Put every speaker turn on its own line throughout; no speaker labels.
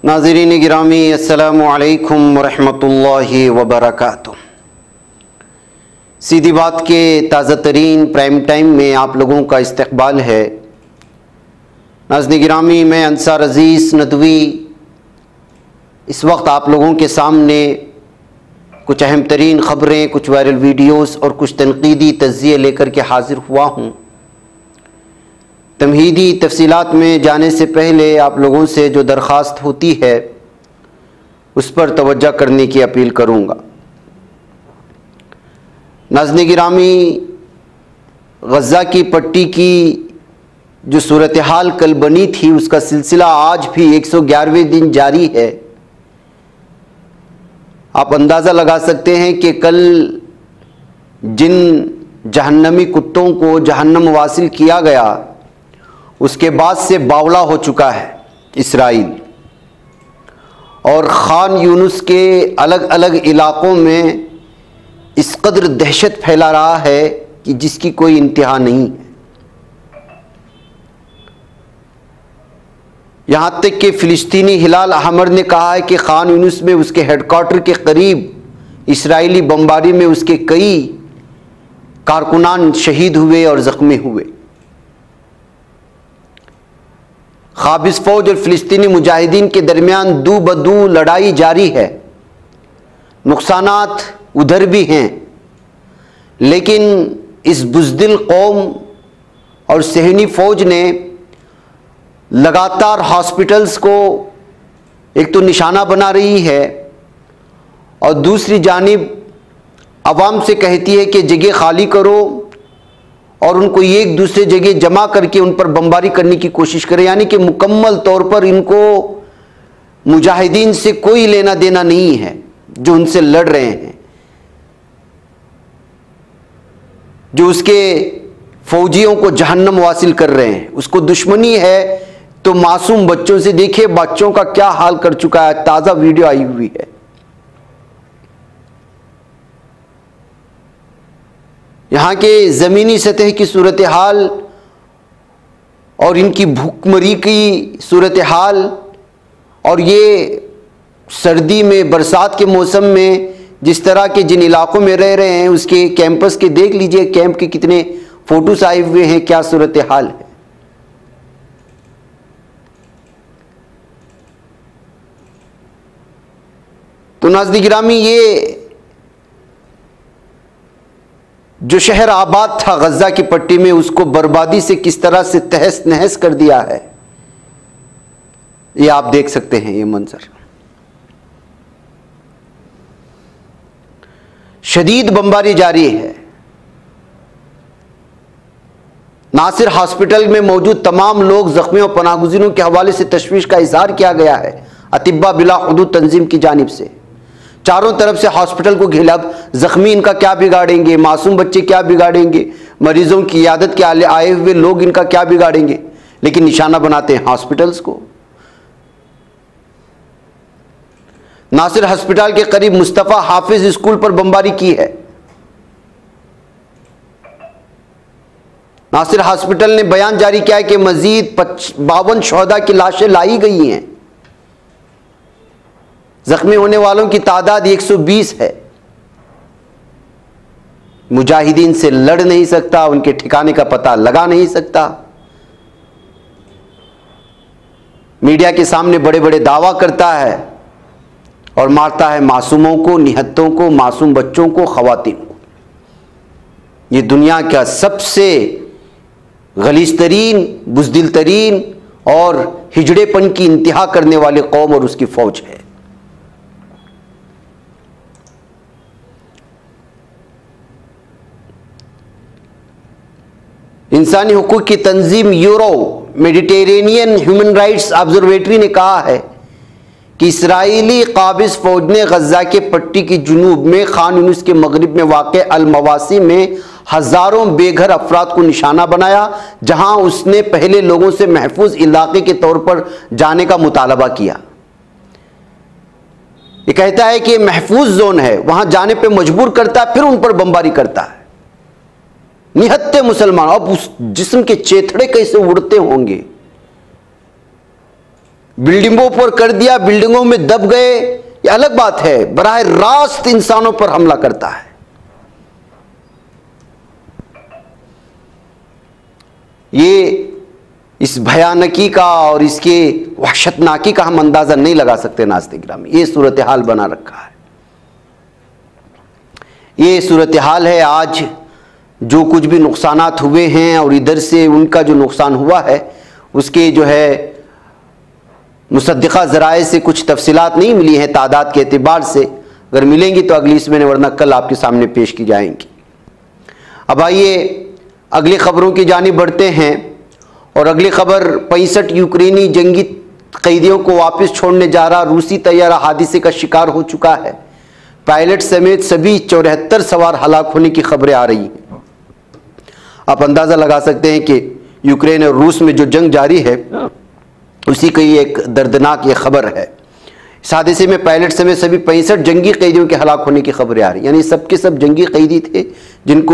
नाज़रीन गिरामी अस्सलामु अलैकुम वरहमतुल्लाहि वबरकातुह। सीधी बात के ताज़ा तरीन प्राइम टाइम में आप लोगों का इस्तकबाल है। नाज़रीन गिरामी, मैं अंसार अज़ीज़ नदवी इस वक्त आप लोगों के सामने कुछ अहम तरीन ख़बरें, कुछ वायरल वीडियोस और कुछ तनकीदी तज़्ज़िये लेकर के हाज़िर हुआ हूँ। तमहीदी तफसीलात में जाने से पहले आप लोगों से जो दरख्वास्त होती है उस पर तवज्जो करने की अपील करूँगा। नाज़रीन गिरामी, गज़ा की पट्टी की जो सूरत हाल कल बनी थी उसका सिलसिला आज भी 111वें दिन जारी है। आप अंदाज़ा लगा सकते हैं कि कल जिन जहन्नमी कुत्तों को जहन्नम वासिल किया गया उसके बाद से बावला हो चुका है इसराइल, और खान यूनुस के अलग अलग इलाक़ों में इस कदर दहशत फैला रहा है कि जिसकी कोई इंतहा नहीं है। यहाँ तक कि फ़िलिस्तीनी हिलाल अहमर ने कहा है कि खान यूनुस में उसके हेडक्वार्टर के करीब इसराइली बमबारी में उसके कई कारकुनान शहीद हुए और ज़ख्मी हुए। क़ाबिज़ फ़ौज और फ़िलिस्तीनी मुजाहिदीन के दरमियान दू बदू लड़ाई जारी है। नुकसानात उधर भी हैं, लेकिन इस बुज़दिल कौम और सहनी फ़ौज ने लगातार हॉस्पिटल्स को एक तो निशाना बना रही है और दूसरी जानिब अवाम से कहती है कि जगह खाली करो और उनको एक दूसरे जगह जमा करके उन पर बमबारी करने की कोशिश करें। यानी कि मुकम्मल तौर पर इनको मुजाहिदीन से कोई लेना देना नहीं है जो उनसे लड़ रहे हैं, जो उसके फौजियों को जहन्नम वासिल कर रहे हैं, उसको दुश्मनी है। तो मासूम बच्चों से देखिए बच्चों का क्या हाल कर चुका है। ताज़ा वीडियो आई हुई है। यहाँ के ज़मीनी सतह की सूरत हाल और इनकी भूखमरी की सूरत हाल, और ये सर्दी में बरसात के मौसम में जिस तरह के जिन इलाक़ों में रह रहे हैं उसके कैंपस के देख लीजिए, कैंप के कितने फ़ोटोस आए हुए हैं, क्या सूरत हाल है। तो नाज़रीन गिरामी, ये जो शहर आबाद था गज़ा की पट्टी में उसको बर्बादी से किस तरह से तहस नहस कर दिया है, ये आप देख सकते हैं। ये मंजर शदीद बमबारी जारी है। नासिर हॉस्पिटल में मौजूद तमाम लोग ज़ख्मियों और पनाहगुज़ीनों के हवाले से तशवीश का इजहार किया गया है अतिब्बा बिला हुदूद तंजीम की जानिब से। चारों तरफ से हॉस्पिटल को घेरा। ज़ख्मी इनका क्या बिगाड़ेंगे, मासूम बच्चे क्या बिगाड़ेंगे, मरीजों की इयादत के आए हुए लोग इनका क्या बिगाड़ेंगे, लेकिन निशाना बनाते हैं हॉस्पिटल्स को। नासिर हॉस्पिटल के करीब मुस्तफ़ा हाफिज स्कूल पर बमबारी की है। नासिर हॉस्पिटल ने बयान जारी किया है कि मजीद 52 शहदा की लाशें लाई गई हैं। जख्मी होने वालों की तादाद 120 है। मुजाहिदीन से लड़ नहीं सकता, उनके ठिकाने का पता लगा नहीं सकता, मीडिया के सामने बड़े बड़े दावा करता है और मारता है मासूमों को, निहत्तों को, मासूम बच्चों को, ख़वातीन को। ये दुनिया का सबसे गलीज़ तरीन, बुज़दिल तरीन और हिजड़ेपन की इंतहा करने वाली कौम और उसकी फ़ौज है। इंसानी हुकूक की तंजीम Euro Mediterranean human rights observatory ने कहा है कि इसराइली क़ाबिज़ फ़ौज ने गज़ा के पट्टी की जुनूब में खान यूनुस के मगरिब में वाक़ अल मवासी में हज़ारों बेघर अफराद को निशाना बनाया, जहां उसने पहले लोगों से महफूज इलाके के तौर पर जाने का मुतालबा किया। ये कहता है कि महफूज जोन है, वहां जाने पर मजबूर करता है, फिर उन पर बमबारी करता है। निहत्ते मुसलमान, अब उस जिस्म के चेथड़े कैसे उड़ते होंगे। बिल्डिंगों पर कर दिया, बिल्डिंगों में दब गए, ये अलग बात है। बराह रास्त इंसानों पर हमला करता है। ये इस भयानकी का और इसके वहशतनाकी का हम अंदाजा नहीं लगा सकते नाज़रीन गिरामी। ये सूरत हाल बना रखा है, ये सूरत हाल है। आज जो कुछ भी नुकसानात हुए हैं और इधर से उनका जो नुकसान हुआ है उसके जो है मुसद्दिक़ा ज़राए से कुछ तफसीलात नहीं मिली हैं तादाद के एतबार से। अगर मिलेंगी तो अगली इसमें, वरना कल आपके सामने पेश की जाएंगी। अब आइए अगली ख़बरों की जानिब बढ़ते हैं। और अगली खबर, 65 यूक्रेनी जंगी कैदियों को वापस छोड़ने जा रहा रूसी तैयारा हादसे का शिकार हो चुका है। पायलट समेत सभी 74 सवार हलाक होने की खबरें आ रही हैं। आप अंदाज़ा लगा सकते हैं कि यूक्रेन और रूस में जो जंग जारी है उसी की एक दर्दनाक ये खबर है। इस हादसे में पायलट समेत सभी 65 जंगी कैदियों के हलाक होने की खबरें आ रही, यानी सबके सब जंगी कैदी थे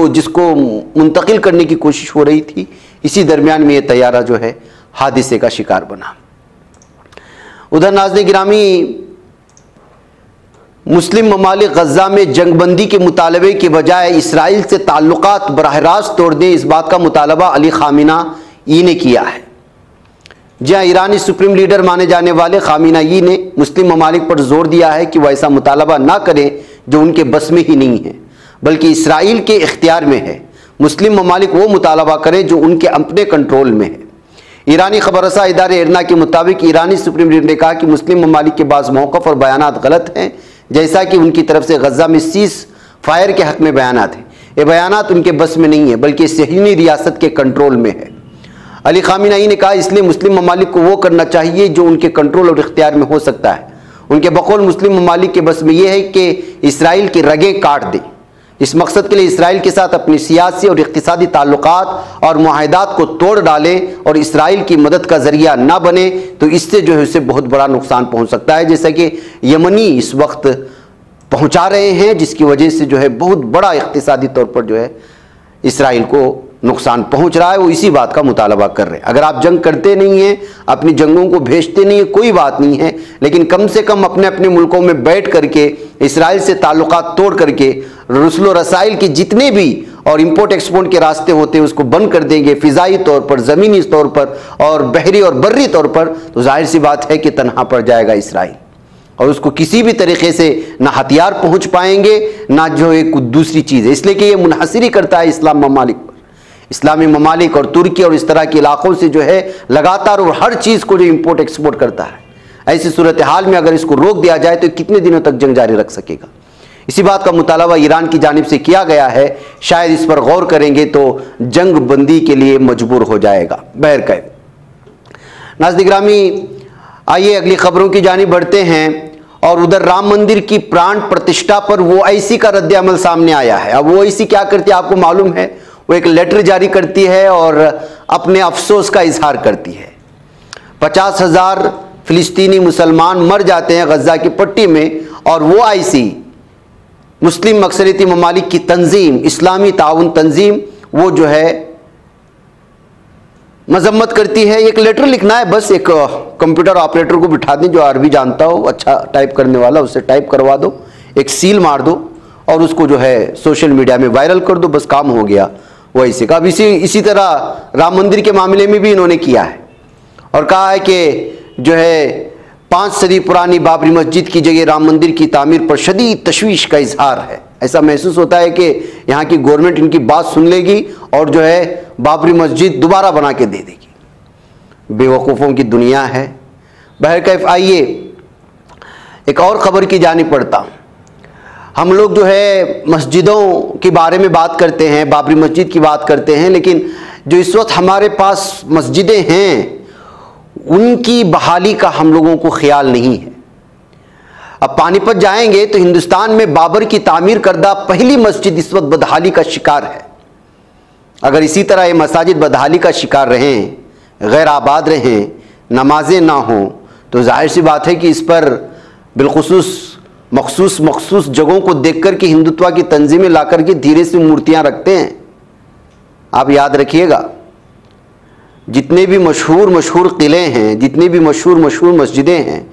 जिसको मुंतकिल करने की कोशिश हो रही थी। इसी दरमियान में ये तैयारा जो है हादसे का शिकार बना। उधर नाज़रीन गिरामी, मुस्लिम ममालिक गज़ा में जंगबंदी के मुतालबे के बजाय इसराइल से ताल्लुकात बराह रास्त तोड़ दें, इस बात का मुतालबा अली खामेनेई ने किया है। जी हाँ, ईरानी सुप्रीम लीडर माने जाने वाले खामेनेई ने मुस्लिम ममालिक पर जोर दिया है कि वह ऐसा मुतालबा ना करें जो उनके बस में ही नहीं है, बल्कि इसराइल के इख्तियार में है। मुस्लिम ममालिक वो मुतालबा करें जो उनके अपने कंट्रोल में है। ईरानी खबरसा इदारे इरना के मुताबिक ईरानी सुप्रीम लीडर ने कहा कि मुस्लिम ममालिक के बाज़ मौक़िफ़ और बयानात गलत हैं, जैसा कि उनकी तरफ से गज़ा में सीज़ फायर के हक़ में बयानात हैं। ये बयानात उनके बस में नहीं है, बल्कि सहयूनी रियासत के कंट्रोल में है। अली खामेनेई ने कहा, इसलिए मुस्लिम ममालिक को वो करना चाहिए जो उनके कंट्रोल और इख्तियार में हो सकता है। उनके बकौल मुस्लिम ममालिक के बस में यह है कि इसराइल की रगें काट दें। इस मकसद के लिए इसराइल के साथ अपनी सियासी और इक़्तिसादी ताल्लुकात और मुआहदात को तोड़ डालें और इसराइल की मदद का ज़रिया ना बने, तो इससे जो है उसे बहुत बड़ा नुकसान पहुँच सकता है, जैसा कि यमनी इस वक्त पहुँचा रहे हैं, जिसकी वजह से जो है बहुत बड़ा इक़्तिसादी तौर पर जो है इसराइल को नुकसान पहुंच रहा है। वो इसी बात का मुतालबा कर रहे हैं। अगर आप जंग करते नहीं हैं, अपनी जंगों को भेजते नहीं हैं, कोई बात नहीं है, लेकिन कम से कम अपने अपने मुल्कों में बैठ करके इसराइल से ताल्लुकात तोड़ करके रसूल रसाइल के जितने भी और इंपोर्ट एक्सपोर्ट के रास्ते होते हैं उसको बंद कर देंगे, फ़िज़ाई तौर पर, ज़मीनी तौर पर और बहरी और बर्री तौर पर, तो जाहिर सी बात है कि तनहा पड़ जाएगा इसराइल और उसको किसी भी तरीके से ना हथियार पहुँच पाएंगे, ना जो एक दूसरी चीज़ है। इसलिए कि ये मुनहसर ही करता है इस्लाम ममालिक पर। इस्लामी ममालिक और तुर्की और इस तरह के इलाक़ों से जो है लगातार और हर चीज़ को जो इंपोर्ट एक्सपोर्ट करता है। ऐसी सूरत हाल में अगर इसको रोक दिया जाए तो कितने दिनों तक जंग जारी रख सकेगा। इसी बात का मुतालबा ईरान की जानिब से किया गया है। शायद इस पर गौर करेंगे तो जंग बंदी के लिए मजबूर हो जाएगा। बहरकैफ नाज़रीन गिरामी, आइए अगली खबरों की जानिब बढ़ते हैं। और उधर राम मंदिर की प्राण प्रतिष्ठा पर वो ऐसी का रद्द अमल सामने आया है। अब वो ऐसी क्या करती है आपको मालूम है, वो एक लेटर जारी करती है और अपने अफसोस का इजहार करती है। 50,000 फ़िलिस्तीनी मुसलमान मर जाते हैं गज़ा की पट्टी में, और वो आईसी मुस्लिम अक्सरियती ममालिक की तंजीम, इस्लामी ताउन तंजीम, वो जो है मजम्मत करती है। एक लेटर लिखना है, बस एक कंप्यूटर ऑपरेटर को बिठा दें जो अरबी जानता हो, अच्छा टाइप करने वाला, उससे टाइप करवा दो, एक सील मार दो और उसको जो है सोशल मीडिया में वायरल कर दो, बस काम हो गया। वो ऐसे का। अब इसी तरह राम मंदिर के मामले में भी इन्होंने किया है और कहा है कि जो है 5 सदी पुरानी बाबरी मस्जिद की जगह राम मंदिर की तामीर पर शदीद तशवीश का इजहार है। ऐसा महसूस होता है कि यहाँ की गवर्नमेंट इनकी बात सुन लेगी और जो है बाबरी मस्जिद दोबारा बना के दे देगी। बेवकूफ़ों की दुनिया है। बहरकैफ आइए एक और ख़बर की जानिब पढ़ता हूँ। हम लोग जो है मस्जिदों के बारे में बात करते हैं, बाबरी मस्जिद की बात करते हैं, लेकिन जो इस वक्त हमारे पास मस्जिदें हैं उनकी बहाली का हम लोगों को ख्याल नहीं है। अब पानीपत जाएंगे तो हिंदुस्तान में बाबर की तामीर करदा पहली मस्जिद इस वक्त बदहाली का शिकार है। अगर इसी तरह ये मसाजिद बदहाली का शिकार रहें, गैर आबाद रहें, नमाजें ना हों, तो जाहिर सी बात है कि इस पर बिलखुसूस मखसूस जगहों को देख कर के हिंदुत्व की तंजीमें ला कर के धीरे से मूर्तियाँ रखते हैं। आप याद रखिएगा। जितने भी मशहूर किले हैं, जितनी भी मशहूर मस्जिदें हैं,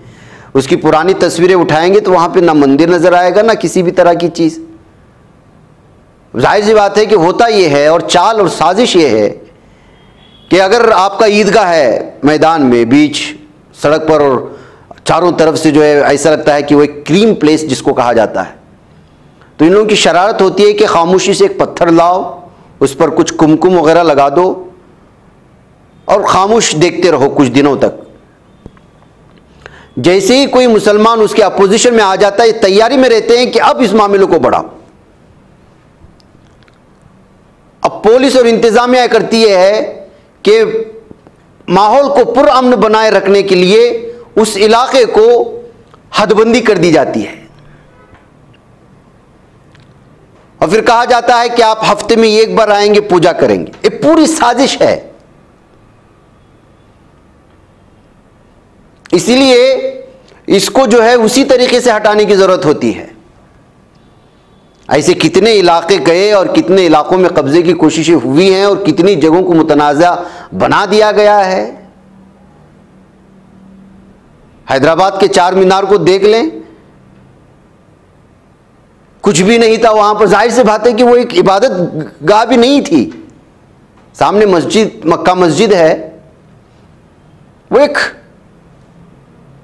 उसकी पुरानी तस्वीरें उठाएंगे तो वहाँ पे ना मंदिर नज़र आएगा ना किसी भी तरह की चीज़। जाहिर सी बात है कि होता ये है और चाल और साजिश ये है कि अगर आपका ईदगाह है मैदान में बीच सड़क पर और चारों तरफ से जो है ऐसा लगता है कि वो एक क्रीम प्लेस जिसको कहा जाता है, तो इन लोगों की शरारत होती है कि खामोशी से एक पत्थर लाओ, उस पर कुछ कुमकुम वगैरह लगा दो और खामोश देखते रहो कुछ दिनों तक। जैसे ही कोई मुसलमान उसके अपोजिशन में आ जाता है, तैयारी में रहते हैं कि अब इस मामले को बढ़ाओ। अब पुलिस और इंतजामिया करती है कि माहौल को पुरअमन बनाए रखने के लिए उस इलाके को हदबंदी कर दी जाती है और फिर कहा जाता है कि आप हफ्ते में एक बार आएंगे, पूजा करेंगे। ये पूरी साजिश है। इसीलिए इसको जो है उसी तरीके से हटाने की जरूरत होती है। ऐसे कितने इलाके गए और कितने इलाकों में कब्जे की कोशिशें हुई हैं और कितनी जगहों को मुतनाज़ा बना दिया गया है। हैदराबाद के चार मीनार को देख लें, कुछ भी नहीं था वहां पर। जाहिर सी बात है कि वो एक इबादत गाह भी नहीं थी। सामने मस्जिद, मक्का मस्जिद है, वो एक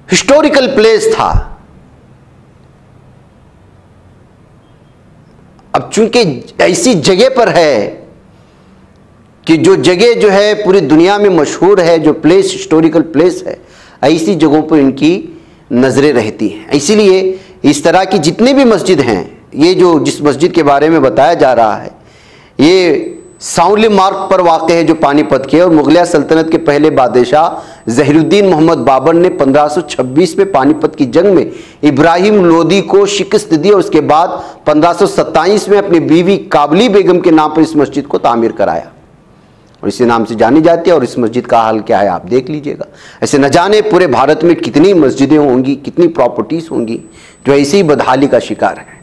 हिस्टोरिकल प्लेस था। अब चूंकि ऐसी जगह पर है कि जो जगह जो है पूरी दुनिया में मशहूर है, जो प्लेस हिस्टोरिकल प्लेस है, ऐसी जगहों पर इनकी नजरें रहती हैं। इसीलिए इस तरह की जितनी भी मस्जिद हैं, ये जो जिस मस्जिद के बारे में बताया जा रहा है, ये साउली मार्ग पर वाक़ है जो पानीपत के, और मुगलिया सल्तनत के पहले बादशाह ज़हीरुद्दीन मोहम्मद बाबर ने 1526 में पानीपत की जंग में इब्राहिम लोदी को शिकस्त दी और उसके बाद 1527 में अपनी बीवी काबली बेगम के नाम पर इस मस्जिद को तामीर कराया और इसी नाम से जानी जाती है। और इस मस्जिद का हाल क्या है आप देख लीजिएगा। ऐसे न जाने पूरे भारत में कितनी मस्जिदें होंगी, कितनी प्रॉपर्टीज़ होंगी जो ऐसी ही बदहाली का शिकार है।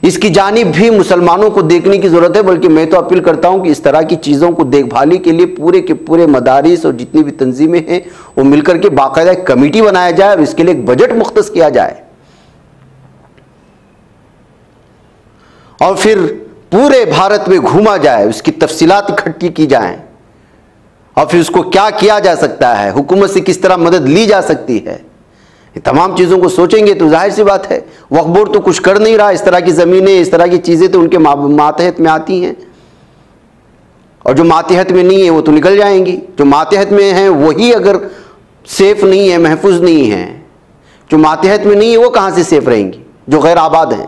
इसकी जानिब भी मुसलमानों को देखने की ज़रूरत है। बल्कि मैं तो अपील करता हूँ कि इस तरह की चीज़ों को देखभाली के लिए पूरे के पूरे मदारिस और जितनी भी तंजीमें हैं वो मिलकर के बाकायदा एक कमेटी बनाया जाए और इसके लिए एक बजट मुख्तस किया जाए और फिर पूरे भारत में घूमा जाए, उसकी तफसीलात इकट्ठी की जाएं और फिर उसको क्या किया जा सकता है, हुकूमत से किस तरह मदद ली जा सकती है। ये तमाम चीज़ों को सोचेंगे तो जाहिर सी बात है वक्फ बोर्ड तो कुछ कर नहीं रहा। इस तरह की ज़मीनें, इस तरह की चीज़ें तो उनके मातहत में आती हैं और जो मातहत में नहीं है वो तो निकल जाएंगी। जो मातहत में हैं वही अगर सेफ़ नहीं है, महफूज नहीं है, जो मातहत में नहीं है वो कहाँ से सेफ़ रहेंगी, जो गैर आबाद हैं।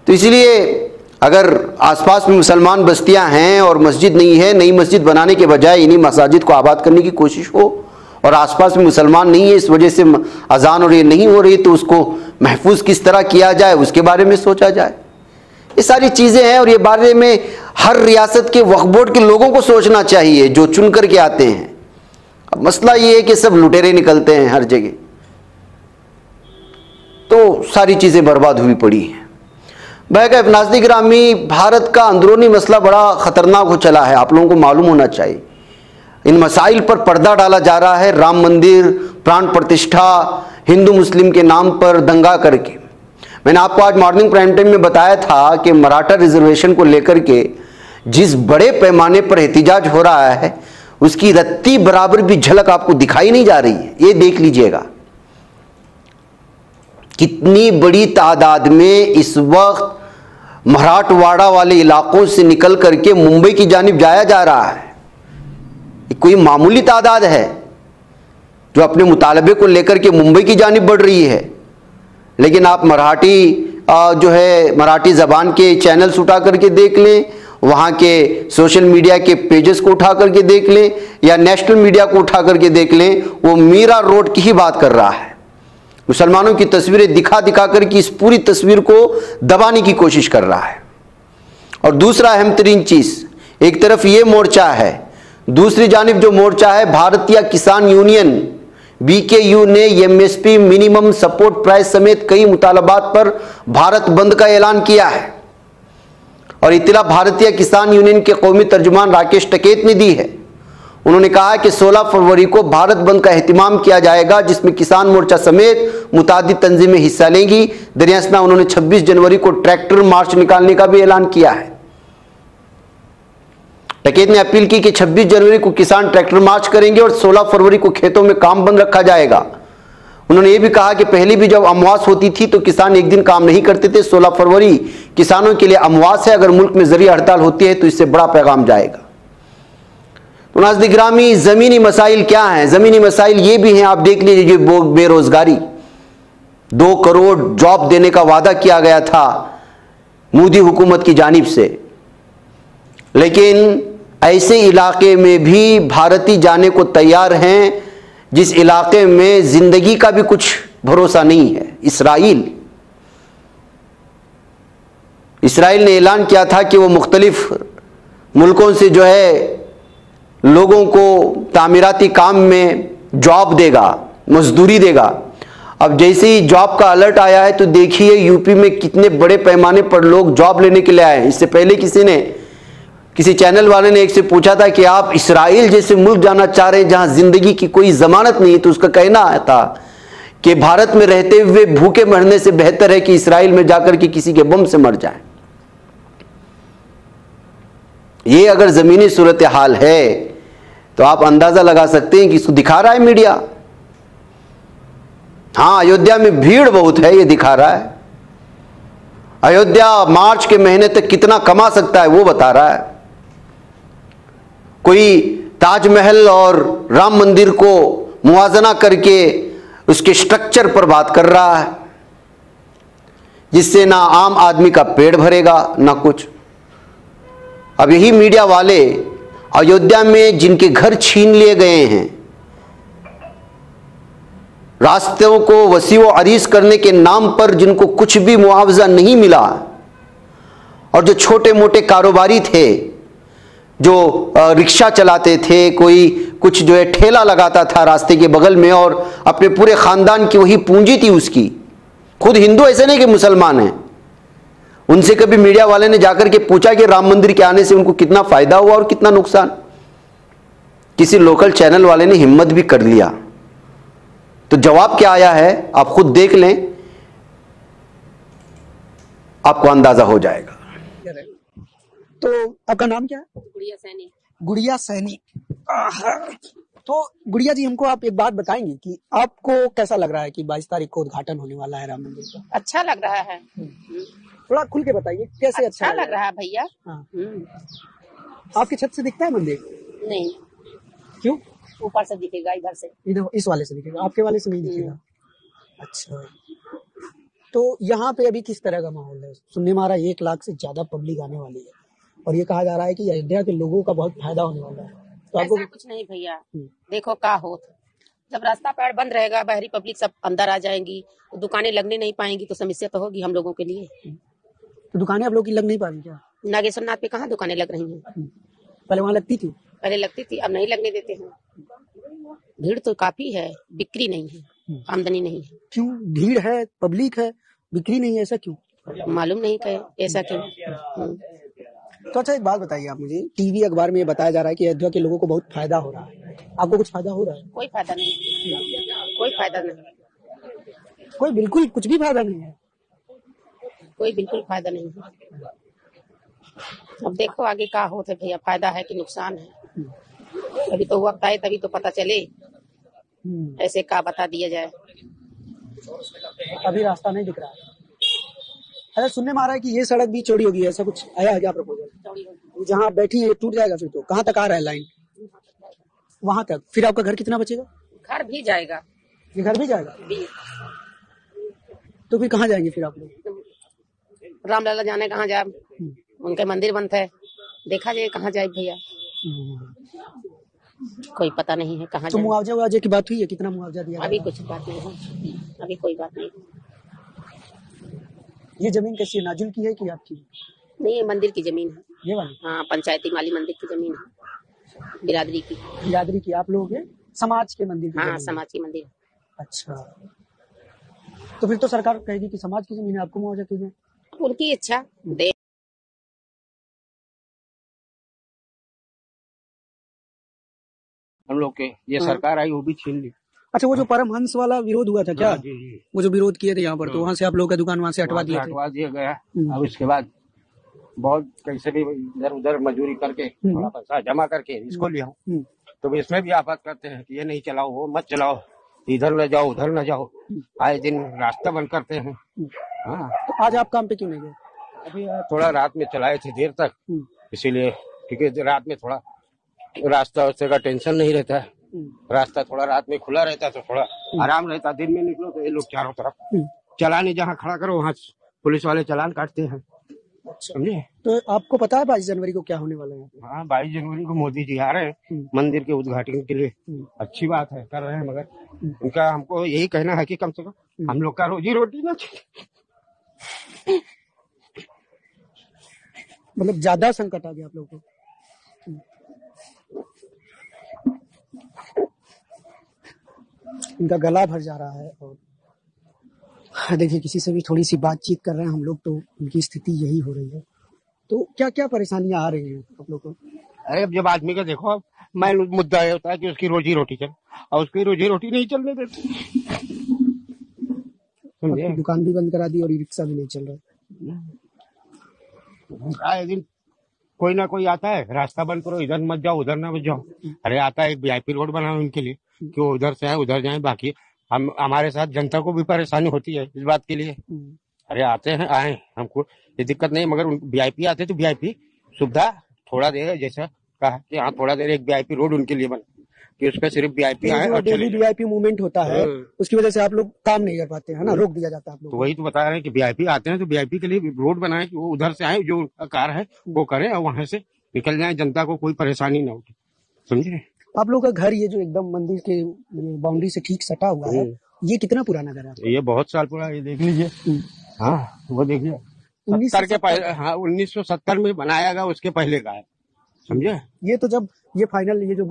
तो इसलिए अगर आसपास में मुसलमान बस्तियां हैं और मस्जिद नहीं है, नई मस्जिद बनाने के बजाय इन्हीं मसाजिद को आबाद करने की कोशिश हो और आसपास में मुसलमान नहीं है, इस वजह से अजान और ये नहीं हो रही, तो उसको महफूज किस तरह किया जाए उसके बारे में सोचा जाए। ये सारी चीज़ें हैं और ये बारे में हर रियासत के वक्फ बोर्ड के लोगों को सोचना चाहिए जो चुन करके आते हैं। अब मसला ये है कि सब लुटेरे निकलते हैं हर जगह, तो सारी चीज़ें बर्बाद हुई पड़ी हैं। भाई नाज़रीन गिरामी, भारत का अंदरूनी मसला बड़ा ख़तरनाक हो चला है, आप लोगों को मालूम होना चाहिए। इन मसाइल पर पर्दा डाला जा रहा है, राम मंदिर, प्राण प्रतिष्ठा, हिंदू मुस्लिम के नाम पर दंगा करके। मैंने आपको आज मॉर्निंग प्राइम टाइम में बताया था कि मराठा रिजर्वेशन को लेकर के जिस बड़े पैमाने पर एहतिजाज हो रहा है उसकी रत्ती बराबर भी झलक आपको दिखाई नहीं जा रही है। ये देख लीजिएगा कितनी बड़ी तादाद में इस वक्त मराठवाड़ा वाले इलाकों से निकल करके मुंबई की जानिब जाया जा रहा है। कोई मामूली तादाद है जो अपने मुतालबे को लेकर के मुंबई की जानिब बढ़ रही है, लेकिन आप मराठी जो है मराठी ज़बान के चैनल्स उठा करके देख लें, वहाँ के सोशल मीडिया के पेजेस को उठा करके देख लें या नेशनल मीडिया को उठा करके देख लें, वो मीरा रोड की ही बात कर रहा है। मुसलमानों की तस्वीरें दिखा दिखा कर की इस पूरी तस्वीर को दबाने की कोशिश कर रहा है। और दूसरा अहम तरीन चीज़, एक तरफ ये मोर्चा है, दूसरी जानिब जो मोर्चा है भारतीय किसान यूनियन BKU ने MSP मिनिमम सपोर्ट प्राइस समेत कई मुतालबात पर भारत बंद का ऐलान किया है और इत्तला भारतीय किसान यूनियन के कौमी तर्जुमान राकेश टिकैत ने दी है। उन्होंने कहा कि 16 फरवरी को भारत बंद का एहतिमाम किया जाएगा, जिसमें किसान मोर्चा समेत मुतादिद तंजीमें हिस्सा लेंगी। दरियासना उन्होंने 26 जनवरी को ट्रैक्टर मार्च निकालने का भी ऐलान किया है। डकैत ने अपील की कि 26 जनवरी को किसान ट्रैक्टर मार्च करेंगे और 16 फरवरी को खेतों में काम बंद रखा जाएगा। उन्होंने यह भी कहा कि पहले भी जब अमावस होती थी तो किसान एक दिन काम नहीं करते थे। 16 फरवरी किसानों के लिए अमावस है। अगर मुल्क में जरिया हड़ताल होती है तो इससे बड़ा पैगाम जाएगा। तो नाज़रीन गिरामी, जमीनी मसाइल क्या हैं? जमीनी मसाइल ये भी हैं, आप देख लीजिए, बेरोजगारी। 2 करोड़ जॉब देने का वादा किया गया था मोदी हुकूमत की जानिब से, लेकिन ऐसे इलाके में भी भारतीय जाने को तैयार हैं जिस इलाके में जिंदगी का भी कुछ भरोसा नहीं है। इसराइल ने ऐलान किया था कि वो मुख्तलिफ मुल्कों से जो है लोगों को तामीराती काम में जॉब देगा, मजदूरी देगा। अब जैसे ही जॉब का अलर्ट आया है तो देखिए यूपी में कितने बड़े पैमाने पर लोग जॉब लेने के लिए आए हैं। इससे पहले किसी चैनल वाले ने एक से पूछा था कि आप इसराइल जैसे मुल्क जाना चाह रहे हैं जहां जिंदगी की कोई जमानत नहीं है, तो उसका कहना था कि भारत में रहते हुए भूखे मरने से बेहतर है कि इसराइल में जाकर के किसी के बम से मर जाएं। ये अगर जमीनी सूरत हाल है तो आप अंदाजा लगा सकते हैं कि इसको दिखा रहा है मीडिया। हां, अयोध्या में भीड़ बहुत है, ये दिखा रहा है। अयोध्या मार्च के महीने तक कितना कमा सकता है वो बता रहा है। कोई ताजमहल और राम मंदिर को मुआवजा करके उसके स्ट्रक्चर पर बात कर रहा है, जिससे ना आम आदमी का पेट भरेगा ना कुछ। अब यही मीडिया वाले अयोध्या में जिनके घर छीन लिए गए हैं, रास्तों को वसी व अरीज करने के नाम पर जिनको कुछ भी मुआवजा नहीं मिला, और जो छोटे मोटे कारोबारी थे, जो रिक्शा चलाते थे, कोई कुछ जो है ठेला लगाता था रास्ते के बगल में और अपने पूरे खानदान की वही पूंजी थी उसकी। खुद हिंदू ऐसे नहीं कि मुसलमान हैं। उनसे कभी मीडिया वाले ने जाकर के पूछा कि राम मंदिर के आने से उनको कितना फायदा हुआ और कितना नुकसान? किसी लोकल चैनल वाले ने हिम्मत भी कर लिया। तो जवाब क्या आया है आप खुद देख लें, आपको अंदाजा हो जाएगा।
तो आपका नाम क्या है?
गुड़िया सैनी।
गुड़िया सैनी। तो गुड़िया जी, हमको आप एक बात बताएंगे कि आपको कैसा लग रहा है कि 22 तारीख को उद्घाटन होने वाला है राम मंदिर का?
अच्छा लग रहा है।
थोड़ा खुल के बताइए कैसे
अच्छा लग रहा है भैया।
हाँ। आपकी छत से दिखता है मंदिर?
नहीं।
क्यों?
ऊपर से दिखेगा, इधर से।
इधर इस वाले से दिखेगा, आपके वाले से नहीं दिखेगा। अच्छा, तो यहाँ पे अभी किस तरह का माहौल है? सुनने में आ रहा है 1 लाख से ज्यादा पब्लिक आने वाली है और ये कहा जा रहा है कि अयोध्या के लोगों का बहुत फायदा होने वाला है। तो आपको
ऐसा कुछ नहीं भैया। देखो का हो, जब रास्ता पैर बंद रहेगा, बाहरी पब्लिक सब अंदर आ जाएंगी, तो दुकानें लगने नहीं पाएंगी, तो समस्या तो होगी हम लोगों के लिए।
तो दुकानें आप लोग की लग नहीं पा रही क्या?
नागेश्वर नाथ पे कहाँ दुकानें लग रही हैं?
पहले वहाँ लगती थी?
पहले लगती थी, अब नहीं लगने देते हैं। भीड़ तो काफी है, बिक्री नहीं है, आमदनी नहीं है।
क्यों? भीड़ है, पब्लिक है, बिक्री नहीं है, ऐसा क्यों?
मालूम नहीं कहे ऐसा क्यों।
तो अच्छा, एक बात बताइए आप मुझे, टीवी अखबार में ये बताया जा रहा है कि अयोध्या के लोगों को बहुत फायदा हो रहा है, आपको कुछ फायदा हो रहा है?
कोई फायदा नहीं, कोई फायदा नहीं,
कोई बिल्कुल कुछ भी फायदा नहीं है।
कोई बिल्कुल फायदा नहीं है। अब देखो आगे क्या होता है भैया, फायदा है कि नुकसान है। अभी तो वक्त आए तभी तो पता चले, ऐसे क्या बता दिया जाए।
अभी रास्ता नहीं दिख रहा है। अरे सुनने में आ रहा है कि ये सड़क भी चौड़ी होगी, ऐसा कुछ आया है क्या प्रपोजल? जहाँ आप बैठी है टूट जाएगा, फिर तो कहाँ तक आ रहा है लाइन? वहां तक। फिर आपका घर कितना बचेगा?
घर भी जाएगा।
ये घर भी जाएगा? तो फिर कहाँ जाएंगे फिर आप लोग?
रामलला जाने कहाँ जाए, उनके मंदिर बंद है, देखा जाए कहाँ जाए भैया, कोई पता नहीं है कहाँ
तो
जाए।
मुआवजा की बात हुई है? कितना मुआवजा दिया?
अभी कुछ बात नहीं है, अभी कोई बात नहीं।
ये जमीन कैसी है, नाजुल की है कि आपकी?
नहीं, ये मंदिर की जमीन है।
ये वाली?
हाँ, पंचायती माली मंदिर की जमीन है, बिरादरी की।
बिरादरी की? आप लोग समाज के मंदिर की?
हाँ, समाज की मंदिर।
अच्छा, तो फिर तो सरकार कहेगी कि समाज की जमीन है, आपको मुआवजा क्यों दें?
उनकी इच्छा दे।
हम लोग के। ये सरकार आई वो भी छीन ली।
अच्छा, वो जो परमहंस वाला विरोध हुआ था क्या?
जी जी,
वो जो विरोध किए थे यहाँ पर, तो वहाँ से आप लोग का दुकान वहाँ से हटवा दिया
गया। अब इसके बाद बहुत कैसे भी इधर उधर मजदूरी करके थोड़ा पैसा जमा करके इसको लिया हूँ। तो इसमें भी आफत करते हैं कि ये नहीं चलाओ, वो मत चलाओ, इधर न जाओ उधर न जाओ, आए दिन रास्ता बंद करते हैं। हाँ,
तो आज आप काम पे क्यों नहीं गए?
अभी थोड़ा रात में चलाए थे देर तक, इसीलिए क्योंकि रात में थोड़ा रास्ता का टेंशन नहीं रहता है। रास्ता थोड़ा रात में खुला रहता तो थोड़ा आराम रहता। दिन में निकलो तो ये लोग चारों तरफ चलाने जहाँ खड़ा करो वहाँ पुलिस वाले चालान काटते हैं, समझे। तो
आपको पता है 22 जनवरी को क्या होने वाला है?
हाँ, 22 जनवरी को मोदी जी आ रहे हैं मंदिर के उद्घाटन के लिए। अच्छी बात है, कर रहे हैं, मगर उनका हमको यही कहना है कि कम से कम हम लोग का रोजी रोटी ना
मतलब ज्यादा संकट आ गया आप लोगों को। इनका गला भर जा रहा है और देखिए किसी से भी थोड़ी सी बातचीत कर रहे हैं हम लोग तो उनकी स्थिति यही हो रही है। तो क्या क्या परेशानियां आ रही हैं आप लोग को?
अरे अब जब आदमी का देखो, मेन मुद्दा ये होता है कि उसकी रोजी रोटी चल, और उसकी रोजी रोटी नहीं चलने देती।
दुकान भी बंद करा दी और रिक्शा भी नहीं चल रहा।
आए दिन कोई ना कोई आता है, रास्ता बंद करो, इधर मत जाओ उधर ना मत जाओ। अरे आता है एक VIP रोड बनाओ उनके लिए कि वो उधर से आए उधर जाए। बाकी हम हमारे साथ जनता को भी परेशानी होती है इस बात के लिए। अरे आते हैं आए, हमको ये दिक्कत नहीं, मगर VIP आते तो VIP सुविधा थोड़ा देर, जैसा कहा कि हाँ थोड़ा देर एक VIP रोड उनके लिए बना कि उसका सिर्फ VIP आए। और
डेली VIP मूवमेंट होता है, उसकी वजह से आप लोग काम नहीं कर पाते हैं ना, रोक दिया जाता है आप लोग।
तो वही तो बता रहे हैं कि VIP आते हैं तो VIP के लिए रोड बनाए कि वो उधर से आए, जो उनका कार है वो करें और वहां से निकल जाए, जनता को कोई परेशानी ना उठे, समझे।
आप लोग का घर ये जो एकदम मंदिर के बाउंड्री से ठीक सटा हुआ है, ये कितना पुराना घर है?
ये बहुत साल पुराना, ये देख लीजिए। हाँ वो देखिए 70 के पहले, हाँ 1970 में बनाया गया, उसके पहले का है, समझे।
ये तो जब ये फाइनल ये जो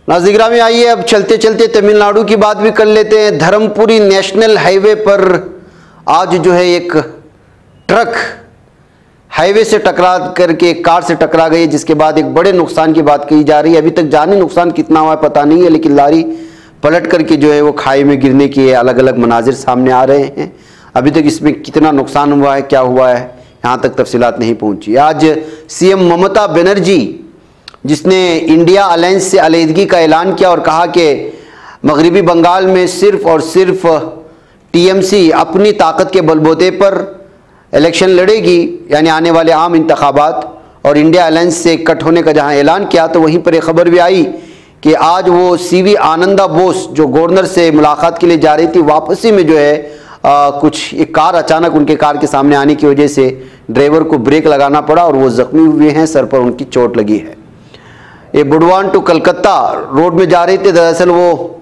नाज़रीन में आइए अब चलते चलते तमिलनाडु की बात भी कर लेते हैं। धर्मपुरी नेशनल हाईवे पर आज जो है एक ट्रक हाईवे से टकरा करके कार से टकरा गई, जिसके बाद एक बड़े नुकसान की बात कही जा रही है। अभी तक जानी नुकसान कितना हुआ है पता नहीं है, लेकिन लारी पलट करके जो है वो खाई में गिरने के अलग अलग मनाजिर सामने आ रहे हैं। अभी तक इसमें कितना नुकसान हुआ है, क्या हुआ है, यहाँ तक तफसीलात नहीं पहुँची। आज CM ममता बनर्जी, जिसने इंडिया अलायंस से अलहदगी का ऐलान किया और कहा कि मगरबी बंगाल में सिर्फ और सिर्फ TMC अपनी ताकत के बलबूते पर इलेक्शन लड़ेगी, यानी आने वाले आम इंतखाबात, और इंडिया अलायंस से कट होने का जहां ऐलान किया, तो वहीं पर एक खबर भी आई कि आज वो CV आनंदा बोस जो गवर्नर से मुलाकात के लिए जा रही थी, वापसी में जो है कुछ एक कार अचानक उनके कार के सामने आने की वजह से ड्राइवर को ब्रेक लगाना पड़ा और वो जख्मी हुए हैं, सर पर उनकी चोट लगी है। ये बुडवान टू कलकत्ता रोड में जा रहे थे। दरअसल वो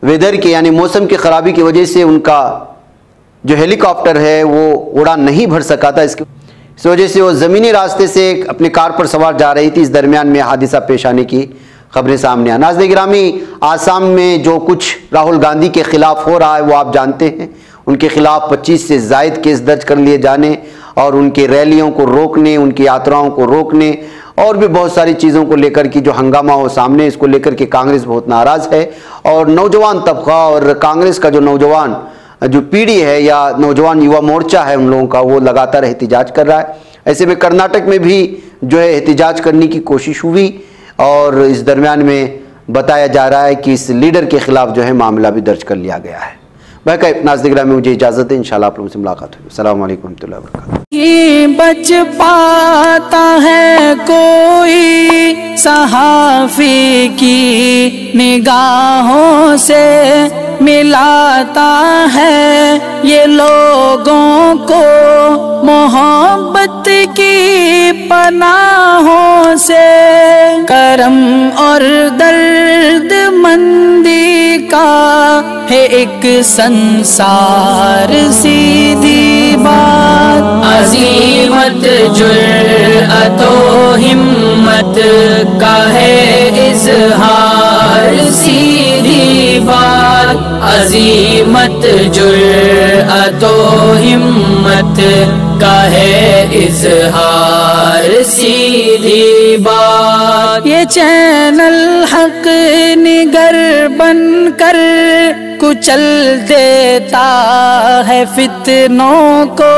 वेदर के यानी मौसम की खराबी की वजह से उनका जो हेलीकॉप्टर है वो उड़ान नहीं भर सका था। इस वजह से वो ज़मीनी रास्ते से अपनी कार पर सवार जा रही थी। इस दरमियान में हादसा पेश आने की खबरें सामने आ। नाज़रीन गिरामी, आसाम में जो कुछ राहुल गांधी के खिलाफ हो रहा है वो आप जानते हैं। उनके खिलाफ 25 से ज़ायद केस दर्ज कर लिए जाने और उनके रैलियों को रोकने, उनकी यात्राओं को रोकने और भी बहुत सारी चीज़ों को लेकर की जो हंगामा हो सामने, इसको लेकर के कांग्रेस बहुत नाराज़ है। और नौजवान तबका और कांग्रेस का जो नौजवान जो पीढ़ी है या नौजवान युवा मोर्चा है उन लोगों का, वो लगातार एहतिजाज कर रहा है। ऐसे में कर्नाटक में भी जो है एहतिजाज करने की कोशिश हुई और इस दरमियान में बताया जा रहा है कि इस लीडर के खिलाफ जो है मामला भी दर्ज कर लिया गया है। बहका नाज़रीन में मुझे इजाज़त है, इंशाल्लाह आप लोगों से मुलाकात होगी। अस्सलाम वालेकुम रहमतुल्लाहि व बरकातुहू।
बच पाता है कोई सहाफ़ी की निगाहों से, मिलाता है ये लोगों को मोहब्बत की पनाहों से। करम और दर्द मंदी का है एक संसार, सीधी बात अज़ीमत जुर्अतो हिम्मत का है इज़हार, सीधी बात अज़ीमत जुर्अतो हिम्मत का है इजहार सीधी बात। ये चैनल हक निगर बनकर कुचल देता है फितनों को।